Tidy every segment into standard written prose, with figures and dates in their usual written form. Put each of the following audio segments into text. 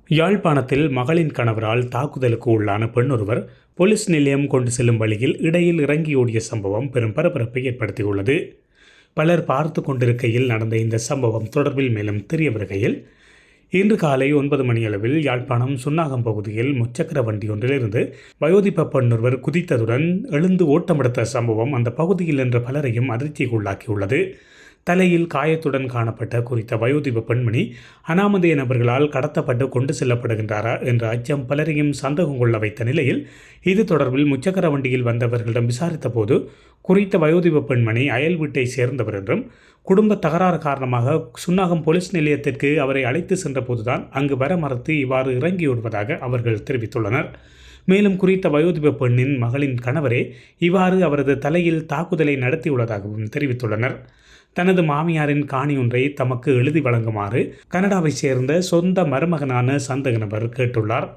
யாழ்ப்பாணத்தில் மகளின் கணவரால் தாக்குதலுக்கு உள்ளான பெண் ஒருவர் போலீஸ் நிலையம் கொண்டு செல்லும் வழியில் இடையில் இறங்கியோடிய சம்பவம் பெரும் பரபரப்பை ஏற்படுத்தியுள்ளது. பலர் பார்த்து கொண்டிருக்கையில் நடந்த இந்த சம்பவம் தொடர்பில் மேலும் தெரிய வருகையில், இன்று காலை 9 மணியளவில் யாழ்ப்பாணம் சுன்னாகம் பகுதியில் முச்சக்கர வண்டி ஒன்றிலிருந்து வயோதிப பெண் ஒருவர் குதித்ததுடன் எழுந்து ஓட்டமெடுத்த சம்பவம் அந்த பகுதியில் நின்ற பலரையும் அதிர்ச்சிக்கு உள்ளாக்கியுள்ளது. தலையில் காயத்துடன் காணப்பட்ட குறித்த வயோதிப பெண்மணி அனாமதேய நபர்களால் கடத்தப்பட்டு கொண்டு செல்லப்படுகின்றாரா என்ற அச்சம் பலரையும் சந்தேகம் கொள்ள வைத்த நிலையில், இது தொடர்பில் முச்சக்கர வண்டியில் வந்தவர்களிடம் விசாரித்த போது குறித்த வயோதிப பெண்மணி அயல் வீட்டை சேர்ந்தவர் என்றும், குடும்ப தகராறு காரணமாக சுன்னாகம் போலீஸ் நிலையத்திற்கு அவரை அழைத்து சென்ற போதுதான் அங்கு வர மறுத்து இவ்வாறு இறங்கியோடுவதாக அவர்கள் தெரிவித்துள்ளனர். மேலும் குறித்த வயோதிப பெண்ணின் மகளின் கணவரே இவ்வாறு அவரது தலையில் தாக்குதலை நடத்தியுள்ளதாகவும் தெரிவித்துள்ளனர். தனது மாமியாரின் காணி ஒன்றை தமக்கு எழுதி வழங்குமாறு கனடாவை சேர்ந்த சொந்த மருமகனான சந்தேக நபர் கேட்டுள்ளார்.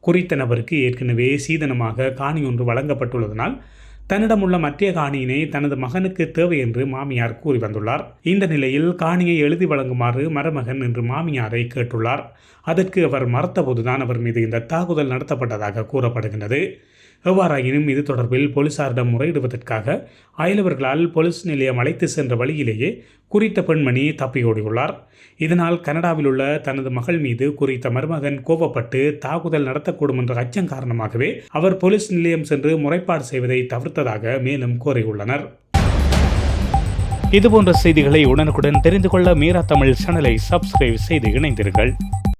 குறித்த நபருக்கு ஏற்கனவே சீதனமாக காணி ஒன்று வழங்கப்பட்டுள்ளதனால் தன்னிடமுள்ள மற்ற காணியினை தனது மகனுக்கு தேவை என்று மாமியார் கூறி வந்துள்ளார். இந்த நிலையில் காணியை எழுதி வழங்குமாறு மருமகன் என்று மாமியாரை கேட்டுள்ளார். அதற்கு அவர் மறுத்தபோதுதான் அவர் மீது இந்த தாக்குதல் நடத்தப்பட்டதாக கூறப்படுகின்றது. எவ்வாறாயினும் இது தொடர்பில் போலீசாரிடம் முறையிடுவதற்காக அயலவர்களால் போலீஸ் நிலையம் அழைத்து சென்ற வழியிலேயே குறித்த பெண்மணி தப்பியோடியுள்ளார். இதனால் கனடாவில் உள்ள தனது மகள் மீது குறித்த மருமகன் கோபப்பட்டு தாக்குதல் நடத்தக்கூடும் என்ற அச்சம் காரணமாகவே அவர் போலீஸ் நிலையம் சென்று முறைப்பாடு செய்வதை தவிர்த்ததாக மேலும் கோரியுள்ளனர். இதுபோன்ற செய்திகளை உடனுக்குடன் தெரிந்து கொள்ள மீரா தமிழ் சேனலை சப்ஸ்கிரைப் செய்து இணைந்தீர்கள்.